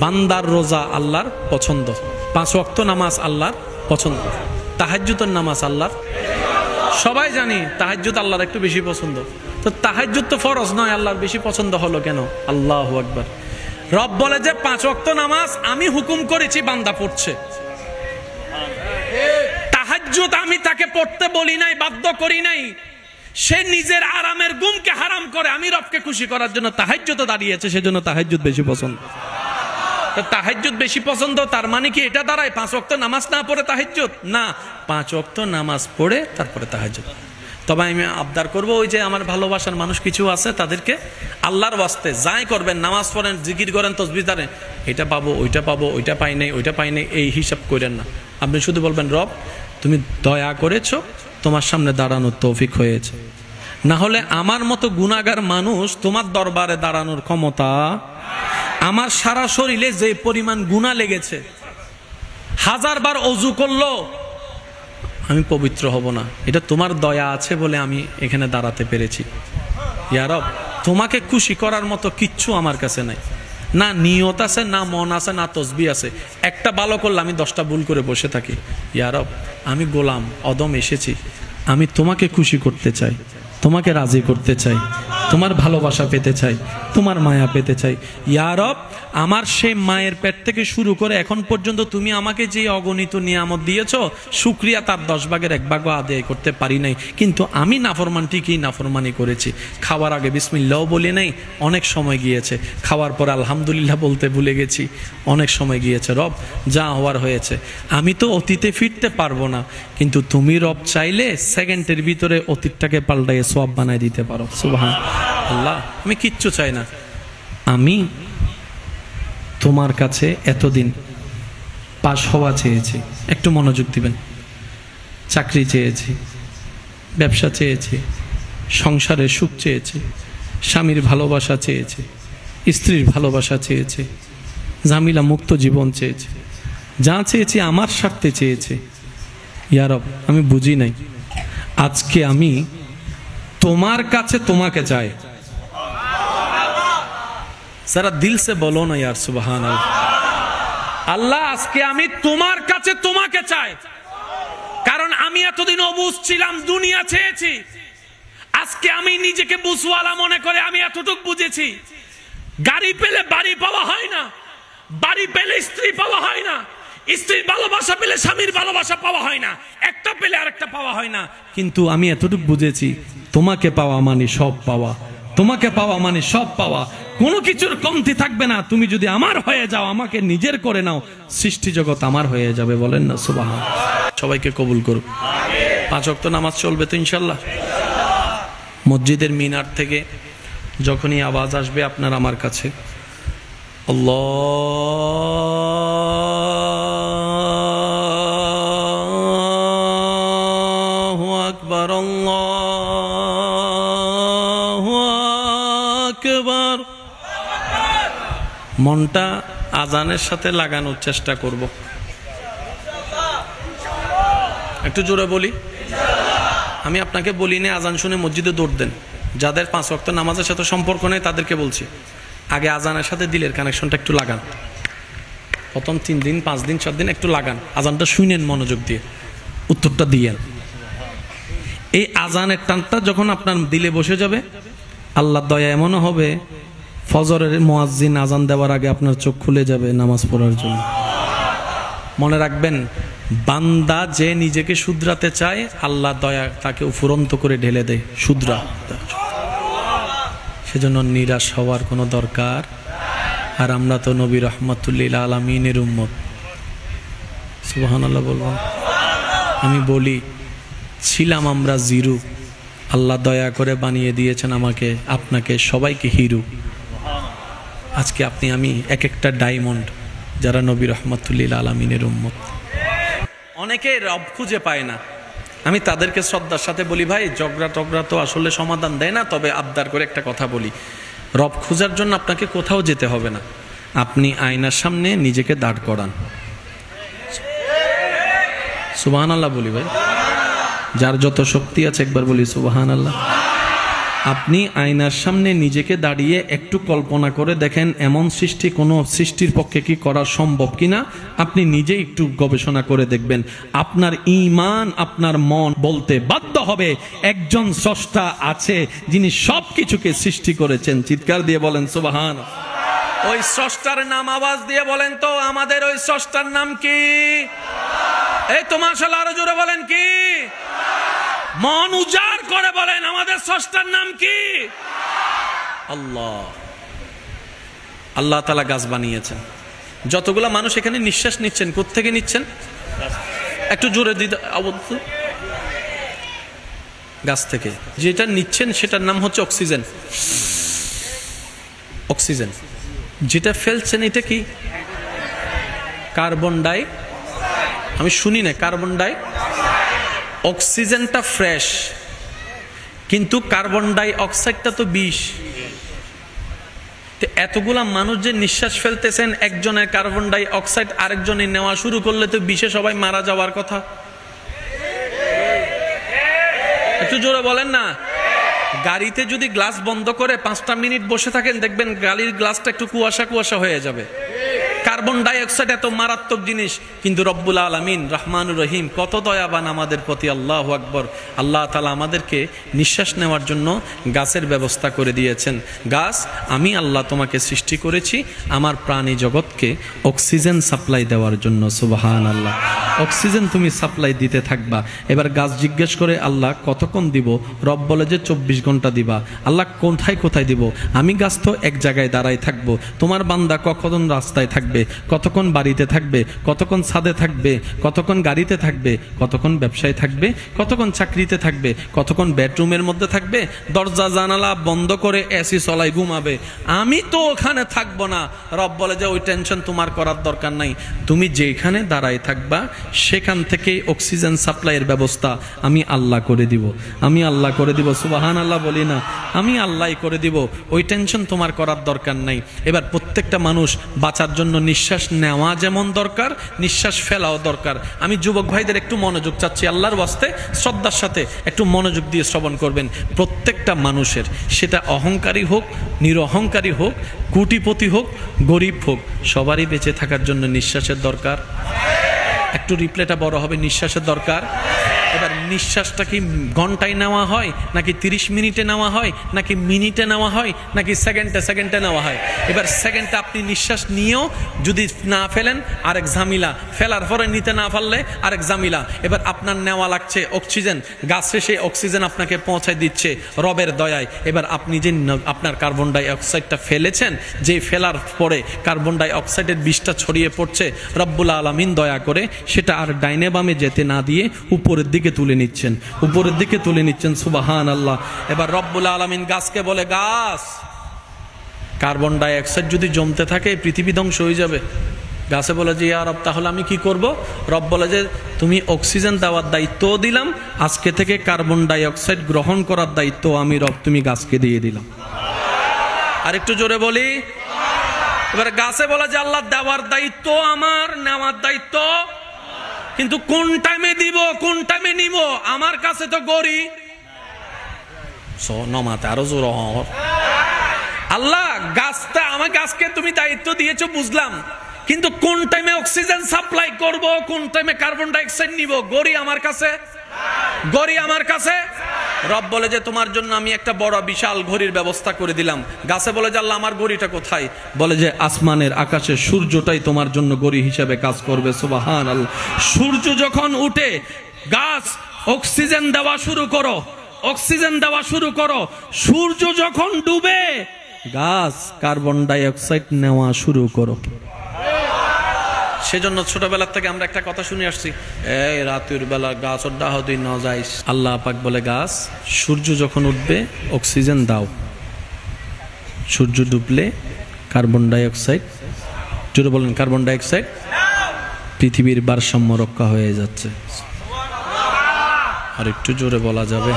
বান্দার রোজা আল্লাহর পছন্দ, 5 ওয়াক্ত নামাজ আল্লাহর পছন্দ, তাহাজ্জুদের নামাজ আল্লাহর, সবাই জানি তাহাজ্জুদ আল্লাহর একটু বেশি পছন্দ। তো তাহাজ্জুদ তো ফরজ নয়, আল্লাহর বেশি পছন্দ হলো কেন? আল্লাহু আকবার। রব বলে যে 5 ওয়াক্ত নামাজ আমি হুকুম করেছি, বান্দা পড়ছে। তাহাজ্জুদ আমি তাকে পড়তে বলি নাই, বাধ্য করি নাই। সে নিজের আরামের ঘুমকে হারাম করে আমি রবকে খুশি করার জন্য তাহাজ্জুদে দাঁড়িয়েছে, সেজন্য তাহাজ্জুদ বেশি পছন্দ। তাহাজ্জুদ বেশি পছন্দ তার মানে কি এটা দাঁড়ায় 5 ওয়াক্ত নামাজ না পড়ে তাহাজ্জুদ? না, 5 ওয়াক্ত নামাজ পড়ে তারপরে তাহাজ্জুদ। তবে আমি আবদার করব, ওই যে আমার ভালোবাসার মানুষ কিছু আছে, তাদেরকে আল্লাহর ওয়াস্তে যাই করবেন, নামাজ পড়েন, জিকির করেন, তাসবিহ ধরেন, এটা পাবো, ওইটা পাবো, ওইটা পাই নাই, ওইটা পাই নাই, এই হিসাব করেন না। আপনি শুধু বলবেন, রব তুমি দয়া করেছো, তোমার সামনে দাঁড়ানোর তৌফিক হয়েছে। না হলে আমার মতো গুনাহগার মানুষ তোমার দরবারে দাঁড়ানোর ক্ষমতা, আমার সারা শরীরে যে পরিমাণ গুনাহ লেগেছে, 1000 বার ওযু করলো আমি পবিত্র হব না। এটা তোমার দয়া আছে বলে আমি এখানে দাঁড়াতে পেরেছি। ইয়া রব, তোমাকে খুশি করার মতো কিচ্ছু আমার কাছে নাই, না নিয়ত আছে, না মন আছে, না তসবিহ আছে। একটা ভালো করলে আমি 10টা ভুল করে বসে থাকি। ইয়া রব, আমি গোলাম অদম এসেছি, আমি তোমাকে খুশি করতে চাই, তোমাকে রাজি করতে চাই, তোমার ভালোবাসা পেতে চাই, তোমার মায়া পেতে চাই। ইয়া রব, আমার সেই মায়ের পেট থেকে শুরু করে এখন পর্যন্ত তুমি আমাকে যে অগণিত নিয়ামত দিয়েছো, শুকরিয়া তার 10 ভাগের 1 ভাগও আদায় করতে পারি নাই। কিন্তু আমি নাফরমান ঠিকই নাফরমানি করেছি। খাওয়ার আগে বিসমিল্লাহ বলি নাই, অনেক সময় গিয়েছে। খাওয়ার পরে আলহামদুলিল্লাহ বলতে ভুলে গেছি, অনেক সময় গিয়েছে। রব, যা হওয়ার হয়েছে। আমি তো অতীতে ফিরতে পারবো না, কিন্তু তুমি রব চাইলে সেকেন্ডের ভিতরে অতীতটাকে পাল্টাইয়ে সওয়াব বানাই দিতে পারো। সুবহান আল্লাহ, আমি কিচ্ছু চাই না। আমি তোমার কাছে এতদিন পাশ হওয়া চেয়েছি, একটু মনোযোগ দিবেন। চাকরি চেয়েছি, ব্যবসা চেয়েছি, সংসারের সুখ চেয়েছি, স্বামীর ভালোবাসা চেয়েছি, স্ত্রীর ভালোবাসা চেয়েছি, ঝামেলা মুক্ত জীবন চেয়েছি, যা চেয়েছি আমার স্বার্থে চেয়েছি। ইয়া রব, আমি বুঝি নাই, আজকে আমি তোমার কাছে তোমাকে চাই। যারা দিল সে বলো না ইয়ার সুবহানাল্লাহ। আল্লাহ, আজকে আমি তোমার কাছে তোমাকে চাই, কারণ আমি এতদিন অবুঝ ছিলাম, দুনিয়া চেয়েছি। আজকে আমি নিজেকে বুঝওয়ালা মনে করে আমি এতটুকু বুঝেছি, গাড়ি পেলে বাড়ি পাওয়া হয় না, বাড়ি পেলে স্ত্রী পাওয়া হয় না, স্ত্রীর ভালোবাসা পেলে স্বামীর ভালোবাসা পাওয়া হয় না, একটা পেলে আরেকটা পাওয়া হয় না। কিন্তু আমি এতটুকু বুঝেছি, তোমাকে পাওয়া মানে সব পাওয়া, তোমাকে পাওয়া মানে সব পাওয়া, কোনো কিছুর কমতি থাকবে না। তুমি যদি আমার হয়ে যাও, আমাকে নিজের করে নাও, সৃষ্টি জগৎ আমার হয়ে যাবে। বলেন না সুবহান। সবাইকে কবুল করুক। 5 ওয়াক্ত নামাজ চলবে তো ইনশাল্লাহ। মসজিদের মিনার থেকে যখনই আওয়াজ আসবে আপনার আমার কাছে, আল্লাহু আকবার, আল্লাহু আকবার, মনটা আজানের সাথে লাগানোর চেষ্টা করব। একটু জোরে বলি। আমি আপনাকে বলি না আজান শুনে মসজিদে দৌড় দেন। যাদের 5 ওয়াক্ত নামাজের সাথে সম্পর্ক নেই তাদেরকে বলছি, আগে আজানের সাথে দিলের কানেকশনটা একটু লাগান। প্রথম 3 দিন 5 দিন 4 দিন একটু লাগান, আজানটা শুনেন মনোযোগ দিয়ে, উত্তরটা দিয়েন। এই আজানের টানটা যখন আপনার দিলে বসে যাবে, আল্লাহর দয়া এমনও হবে, ফজরের মুয়াজ্জিন আজান দেওয়ার আগে আপনার চোখ খুলে যাবে নামাজ পড়ার জন্য। মনে রাখবেন, বান্দা যে নিজেকে শুধরাতে চায়, আল্লাহ দয়া তাকে উফুরন্ত করে ঢেলে দেয় শুধরা। সেজন্য নিরাশ হওয়ার কোনো দরকার। আর আমরা তো নবী রহমাতুল্লিল আলামিনের উম্মত। সুবহানাল্লাহ বলবেন। আমি বলি, ছিলাম আমরা জিরো, আল্লাহ দয়া করে বানিয়ে দিয়েছেন আমাকে, আপনাকে, সবাইকে হিরো। আজকে আপনি আমি এক একটা ডায়মন্ড, যারা নবী রহমাতুল্লিল আলামিনের উম্মত। অনেকে রব খুঁজে পায় না, আমি তাদেরকে শ্রদ্ধার সাথে বলি, ভাই ঝগড়া টগড়া তো আসলে সমাধান দেয় না। তবে আবদার করে একটা কথা বলি, রব খোঁজার জন্য আপনাকে কোথাও যেতে হবে না, আপনি আয়নার সামনে নিজেকে দাঁড় করান। সুবহানাল্লাহ বলি ভাই, যার যত শক্তি আছে একবার বলি সুবহানাল্লাহ। আপনি আয়নার সামনে নিজেকে দাঁড়িয়ে একটু কল্পনা করে দেখেন এমন সৃষ্টি কোনো সৃষ্টির পক্ষে কি করা সম্ভব কিনা। আপনি নিজে একটু গবেষণা করে দেখবেন। আপনার ঈমান, আপনার মন বলতে বাধ্য হবে একজন স্রষ্টা আছে যিনি সব কিছুকে সৃষ্টি করেছেন। চিৎকার দিয়ে বলেন সুবহান। ওই স্রষ্টার নাম আওয়াজ দিয়ে বলেন তো, আমাদের ওই স্রষ্টার নাম কি? এই তো মাশাআল্লাহ, আরো জোরে বলেন কি? মন উজাড় করে বলেন আমাদের স্রষ্টার নাম কি? আল্লাহ। আল্লাহ তাআলা গাছ বানিয়েছেন। যতগুলা মানুষ এখানে নিঃশ্বাস নিচ্ছেন, কোত্থেকে নিচ্ছেন? একটু জোরে দিতে আওয়াজ। গাছ থেকে যেটা নিচ্ছেন সেটার নাম হচ্ছে অক্সিজেন। অক্সিজেন। যেটা ফেলছেন এটা কি? Carbon die. আমি শুনি না কার্বন ডাই। অক্সিজেনটা ফ্রেশ, কিন্তু কার্বন ডাই অক্সাইডটা তো বিষ। এতগুলা মানুষ যে নিঃশ্বাস ফেলতেছেন, একজনের কার্বন ডাই অক্সাইড আরেকজনে নেওয়া শুরু করলে তো বিষে সবাই মারা যাওয়ার কথা। একটু জোরে বলেন না। গাড়িতে যদি গ্লাস বন্ধ করে 5টা মিনিট বসে থাকেন, দেখবেন গাড়ির গ্লাসটা একটু কুয়াশা কুয়াশা হয়ে যাবে। কার্বন ডাই অক্সাইড এত মারাত্মক জিনিস, কিন্তু রব্বুল আলামিন রহমানুর রহিম কত দয়াবান আমাদের প্রতি। আল্লাহু আকবার। আল্লাহ তাআলা আমাদেরকে নিঃশ্বাস নেওয়ার জন্য গাছের ব্যবস্থা করে দিয়েছেন। গাছ, আমি আল্লাহ তোমাকে সৃষ্টি করেছি আমার প্রাণী জগৎকে অক্সিজেন সাপ্লাই দেওয়ার জন্য। সুবহানাল্লাহ। অক্সিজেন তুমি সাপ্লাই দিতে থাকবা। এবার গাছ জিজ্ঞেস করে আল্লাহ কতক্ষণ দিব? রব বলে যে 24 ঘন্টা দিবা। আল্লাহ কোথায় কোথায় দিব? আমি গাছ তো এক জায়গায় দাঁড়ায় থাকবো, তোমার বান্দা কখন রাস্তায় থাকবে, কতক্ষণ বাড়িতে থাকবে, কতক্ষণ ছাদে থাকবে, কতক্ষণ গাড়িতে থাকবে, কতক্ষণ ব্যবসায় থাকবে, কতক্ষণ চাকরিতে থাকবে, কতক্ষণ বেডরুমের মধ্যে থাকবে, দরজা জানালা বন্ধ করে এসি চলাই ঘুমাবে। আমি তো ওখানে থাকবো না। রব বলে যে ওই টেনশন তোমার করার দরকার নাই। তুমি যেখানে দাঁড়ায় থাকবা সেখান থেকে অক্সিজেন সাপ্লাইয়ের ব্যবস্থা আমি আল্লাহ করে দিব। আমি আল্লাহ করে দিব। সুবহানাল্লাহ বলি না? আমি আল্লাহ করে দিব। ওই টেনশন তোমার করার দরকার নাই। এবার প্রত্যেকটা মানুষ বাঁচার জন্য নিঃশ্বাস নেওয়া যেমন দরকার, নিঃশ্বাস ফেলাও দরকার। আমি যুবক ভাইদের একটু মনোযোগ চাচ্ছি, আল্লাহর ওয়াস্তে শ্রদ্ধার সাথে একটু মনোযোগ দিয়ে শ্রবণ করবেন। প্রত্যেকটা মানুষের, সেটা অহংকারী হোক, নিরহংকারী হোক, কোটিপতি হোক, গরিব হোক, সবারই বেঁচে থাকার জন্য নিঃশ্বাসের দরকার। একটু রিপ্লেটা বড় হবে, নিঃশ্বাসের দরকার। এবার নিঃশ্বাসটা কি ঘন্টায় নেওয়া হয়, নাকি 30 মিনিটে নেওয়া হয়, নাকি মিনিটে নেওয়া হয়, নাকি সেকেন্ডে নেওয়া হয়? এবার সেকেন্ডে আপনি নিঃশ্বাস নিয়েও যদি না ফেলেন আরেক ঝামেলা, ফেলার পরে নিতে না পারলে আরেক ঝামেলা। এবার আপনার নেওয়া লাগছে অক্সিজেন, গাছে সেই অক্সিজেন আপনাকে পৌঁছায় দিচ্ছে রবের দয়ায়। এবার আপনি যে আপনার কার্বন ডাই অক্সাইডটা ফেলেছেন, যে ফেলার পরে কার্বন ডাই অক্সাইডের বিষটা ছড়িয়ে পড়ছে, রব্বুল আলামিন দয়া করে সেটা আর ডাইনে বামে যেতে না দিয়ে উপরের দিকে তুলে নিচ্ছেন, উপরের দিকে তুলে নিচ্ছেন। সুবহানাল্লাহ। এবার রব্বুল আলামিন গাছকে বলে, গাছ, কার্বন ডাই অক্সাইড যদি জমতে থাকে পৃথিবী ধ্বংস হয়ে যাবে। গাছে বলে যে ইয়া রব, তাহলে আমি কি করব? রব বলে যে তুমি অক্সিজেন দেওয়ার দায়িত্ব দিলাম, আজকে থেকে কার্বন ডাই অক্সাইড গ্রহণ করার দায়িত্ব আমি রব তুমি গাছকে দিয়ে দিলাম। আর একটু জোরে বলি। এবার গাছে বলে যে আল্লাহ দেওয়ার দায়িত্ব আমার, নেওয়ার দায়িত্ব, কিন্তু কোন টাইমে দিব, কোন টাইমে নিব? আমার কাছে তো গড়ি নমাতে আরো জোর। আল্লাহ গাছটা আমাকে আজকে তুমি দায়িত্ব দিয়েছো বুঝলাম, কিন্তু কোন টাইমে অক্সিজেন সাপ্লাই করব, কোন টাইমে কার্বন ডাই অক্সাইড নিব, গড়ি আমার কাছে, গড়ি আমার কাছে। রব বলে যে তোমার জন্য আমি একটা বড় বিশাল ঘড়ির ব্যবস্থা করে দিলাম। গাছে বলে যে আল্লাহ আমার ঘড়িটা কোথায়? বলে যে আসমানের আকাশে সূর্যটাই তোমার জন্য ঘড়ি হিসেবে কাজ করবে। সুবহানাল্লাহ। সূর্য যখন উঠে, গাছ অক্সিজেন দেওয়া শুরু করো, অক্সিজেন দেওয়া শুরু করো। সূর্য যখন ডুবে, গাছ কার্বন ডাই অক্সাইড নেওয়া শুরু করো। সেজন্য ছোটবেলা থেকে আমরা একটা কথা শুনে আসছি, এই রাতের বেলা গাছ ডাহ তুই ন যাইস। আল্লাহ পাক বলে গাছ সূর্য যখন উঠবে অক্সিজেন দাও, সূর্য ডুবলে কার্বন ডাই অক্সাইড, জোরে বলেন কার্বন ডাই অক্সাইড, পৃথিবীর ভারসাম্য রক্ষা হয়ে যাচ্ছে। আর একটু জোরে বলা যাবে?